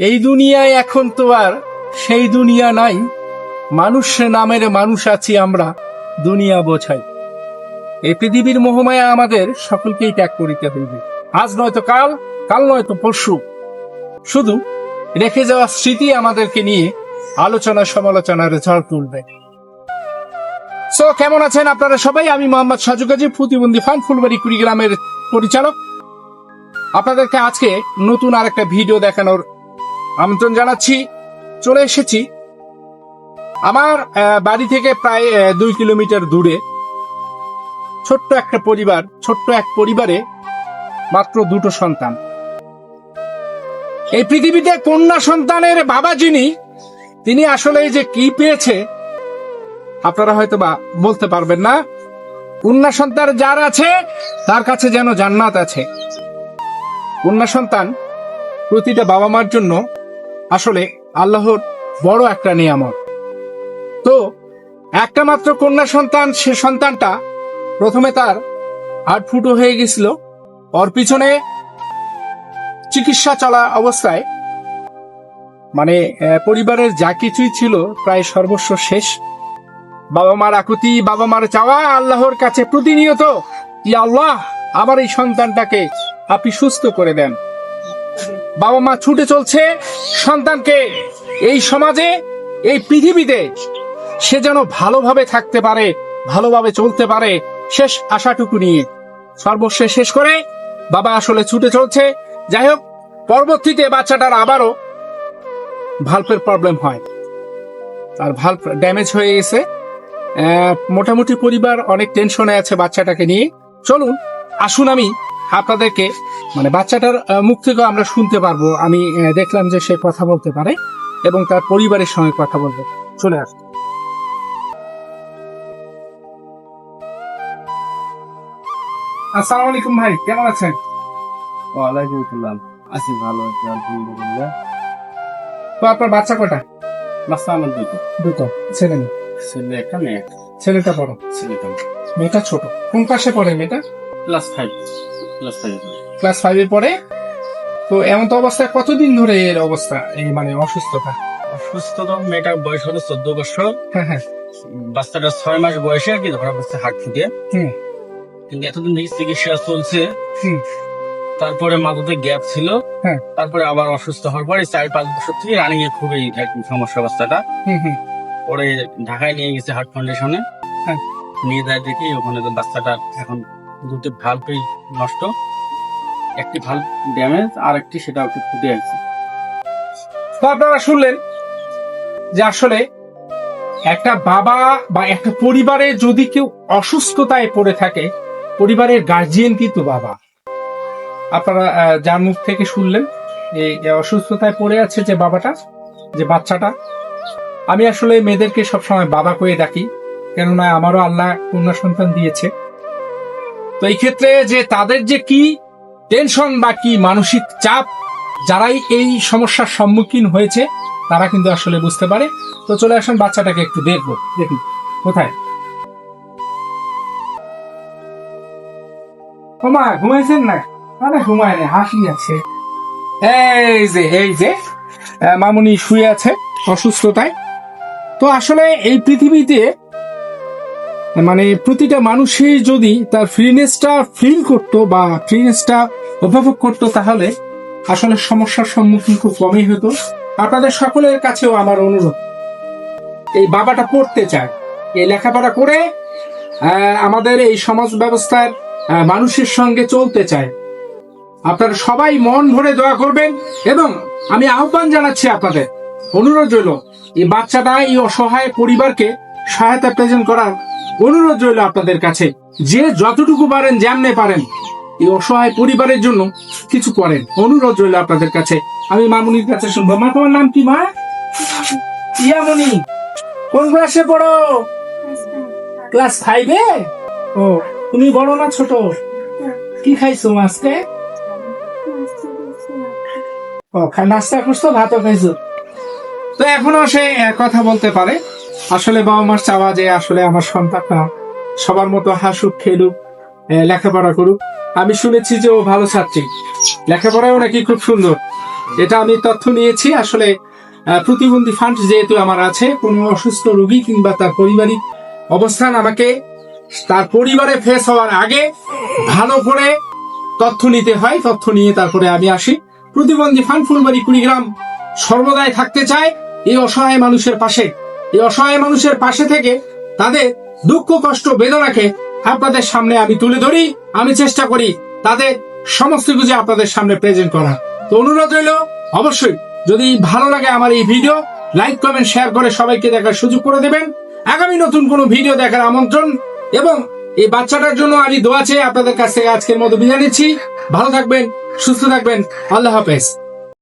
এই দুনিয়ায় এখন তো আর সেই দুনিয়া নাই, মানুষ নামের মানুষ আছি আমরা, দুনিয়া বোঝাই। এই পৃথিবীর মোহমায়া আমাদের সকলকেই ত্যাগ করিতে হইবে, আজ নয়তো কাল, কাল নয়তো পরশু। শুধু রেখে যাওয়া স্মৃতি আমাদেরকে নিয়ে আলোচনা সমালোচনার ঝড় তুলবে। সো কেমন আছেন আপনারা সবাই? আমি মোহাম্মদ সাজু গাজী, প্রতিবন্ধী ফান, ফুলবাড়ি কুড়িগ্রামের পরিচালক। আপনাদেরকে আজকে নতুন আর একটা ভিডিও দেখানোর আমন্ত্রণ জানাচ্ছি। চলে এসেছি আমার বাড়ি থেকে প্রায় 2 কিলোমিটার দূরে ছোট্ট একটা পরিবার, ছোট্ট এক পরিবারে মাত্র 2টো সন্তান। এই পৃথিবীতে কন্যা সন্তানের বাবা যিনি, তিনি আসলে যে কি পেয়েছে আপনারা হয়তো বা বলতে পারবেন না। কন্যা সন্তান যার আছে তার কাছে যেন জান্নাত আছে। কন্যা সন্তান প্রতিটা বাবা মার জন্য আসলে আল্লাহর বড় একটা নিয়ামত। তো একটা মাত্র কন্যা সন্তান, সে সন্তানটা প্রথমে তার হার্ট ফুটো হয়ে গেছিল। ওর পিছনে চিকিৎসা চলা অবস্থায় মানে পরিবারের যা কিছুই ছিল প্রায় সর্বস্ব শেষ। বাবা মার আকুতি, বাবা মার চাওয়া আল্লাহর কাছে প্রতিনিয়ত, ইয়া আল্লাহ আমার এই সন্তানটাকে আপনি সুস্থ করে দেন। বাবা মা ছুটে চলছে সন্তানকে এই সমাজে, এই পৃথিবীতে সে যেন ভালোভাবে থাকতে পারে, ভালোভাবে চলতে পারে, শেষ আশাটুকু নিয়ে সর্বস্ব শেষ করে বাবা আসলে ছুটে চলছে। যাই হোক, পরবর্তীতে বাচ্চাটার আবারও ভাল্বের প্রবলেম হয়, আর ভাল্ব ড্যামেজ হয়ে গেছে। মোটামুটি পরিবার অনেক টেনশনে আছে বাচ্চাটাকে নিয়ে। চলুন আসুন আমি আপনাদেরকে মানে বাচ্চাটার মুখ থেকে আমরা শুনতে পারবো। আমি দেখলাম যে সে কথা বলতে পারে এবং তার পরিবারের সঙ্গে কথা বলবে। চলে আসুন। আসসালামু আলাইকুম ভাই, কেমন আছেন? ওয়ালাইকুম আসসালাম। আছি, ভালো আছি আলহামদুলিল্লাহ। তো আপনার বাচ্চা কটা? বাচ্চা আমার দুটো। ছেলে মেয়ে? ছেলে একটা, মেয়ে একটা। ছেলেটা বড়, ছেলেটা মেয়েটা ছোট। কোন ক্লাসে পড়ে মেয়েটা? ক্লাস 5। ক্লাস 5-এ পড়ে। তো এমন তো অবস্থায় কতদিন ধরে এর অবস্থা, এই মানে অসুস্থতা? অসুস্থ তো, মেয়েটার বয়স হলো 14 বছর। হ্যাঁ হ্যাঁ। বাচ্চাটা 6 মাস বয়সে আর কি ধরা পড়ছে হার্ট ফুটে। কিন্তু এতদিন থেকে চিকিৎসা চলছে। তারপরে মাথাতে গ্যাপ ছিল। হ্যাঁ। তারপরে আবার অসুস্থ হওয়ার পরে 4-5 বছর থেকে রানিং এ খুবই সমস্যা বাচ্চাটা। পরে ঢাকায় নিয়ে গেছে হার্ট ফাউন্ডেশনে। হ্যাঁ। নিয়ে যায় দেখি ওখানে তো বাচ্চাটা এখন দুটো ভাল্বই নষ্ট, একটি ভাল্ব ড্যামেজ আর একটি সেটা একটু ফুটে আছে। তো আপনারা শুনলেন যে আসলে একটা বাবা বা একটা পরিবারে যদি কেউ অসুস্থতায় পড়ে থাকে, পরিবারের গার্জিয়ান কিন্তু বাবা। আপনারা যার মুখ থেকে শুনলেন এই অসুস্থতায় পড়ে আছে যে বাবাটা, যে বাচ্চাটা। আমি আসলে মেয়েদেরকে সবসময় বাবা করে ডাকি, কেননা আমারও আল্লাহ কন্যা সন্তান দিয়েছে। তো এই ক্ষেত্রে যে তাদের যে কি টেনশন বা কি মানসিক চাপ, যারাই এই সমস্যার সম্মুখীন হয়েছে তারা কিন্তু আসলে বুঝতে পারে। তো চলে আসুন বাচ্চাটাকে একটু দেখবো। দেখুন কোথায় ওমা, ঘুমাইছেন না? আরে ঘুমায় না, হাসি আছে। এই যে মামুনি শুয়ে আছে অসুস্থতায়। তো আসলে এই পৃথিবীতে মানে প্রতিটা মানুষই যদি তার ফ্রিনেসটা ফিল করতো বা ফ্রিনেসটা উপভোগ করতো, তাহলে আসলে সমস্যার সম্মুখীন খুব কমই হতো। আপনাদের সকলের কাছেও আমার অনুরোধ, এই বাবাটা পড়তে চায়, এই লেখাপড়া করে আমাদের এই সমাজ ব্যবস্থার মানুষের সঙ্গে চলতে চায়। আপনারা সবাই মন ভরে দোয়া করবেন এবং আমি আহ্বান জানাচ্ছি, আপনাদের অনুরোধ রইল এই বাচ্চাটা, এই অসহায় পরিবারকে সহায়তা প্রেজেন্ট করার অনুরোধ রইল আপনাদের কাছে। যে যতটুকু পারেন, যেমনে পারেন, এই অসহায় পরিবারের জন্য কিছু করেন। অনুরোধ রইল আপনাদের কাছে। আমি মামুনির কাছে শুনবো। মা, তোমার নাম কি মা? ইয়ামনি। কোন ক্লাসে পড়ো? ক্লাস 5-এ। ও, তুমি বড় না ছোট? কি খাইছো আজকে? ও, নাস্তা করছো, ভাতও খাইছো। তো এখনো সে কথা বলতে পারে। আসলে বাবা মার চাওয়া যে আসলে আমার সন্তানটা সবার মতো হাসুক, খেলুক, লেখাপড়া করুক। আমি শুনেছি যে ও ভালো ছাত্রী, লেখাপড়াও নাকি খুব সুন্দর। এটা আমি তথ্য নিয়েছি আসলে প্রতিবন্ধী ফান্ড যেহেতু আমার আছে, কোনো অসুস্থ রোগী কিংবা তার পারিবারিক অবস্থান আমাকে তার পরিবারে ফেস হওয়ার আগে ভালো করে তথ্য নিতে হয়। তথ্য নিয়ে তারপরে আমি আসি। প্রতিবন্ধী ফান্ড ফুলবাড়ি কুড়িগ্রাম সর্বদাই থাকতে চায় এই অসহায় মানুষের পাশে। এই অসহায় মানুষের পাশে থেকে তাদের দুঃখ কষ্ট বেদনাকে আপনাদের সামনে আমি তুলে ধরি। আমি চেষ্টা করি তাদের সমস্ত কিছু আপনাদের সামনে প্রেজেন্ট করা। তো অনুরোধ রইল, অবশ্যই যদি ভালো লাগে আমার এই ভিডিও লাইক কমেন্ট শেয়ার করে সবাইকে দেখার সুযোগ করে দেবেন। আগামী নতুন কোনো ভিডিও দেখার আমন্ত্রণ এবং এই বাচ্চাটার জন্য আমি দোয়া চেয়ে আপনাদের কাছ থেকে আজকের মতো বিদায় নিচ্ছি। ভালো থাকবেন, সুস্থ থাকবেন। আল্লাহ হাফেজ।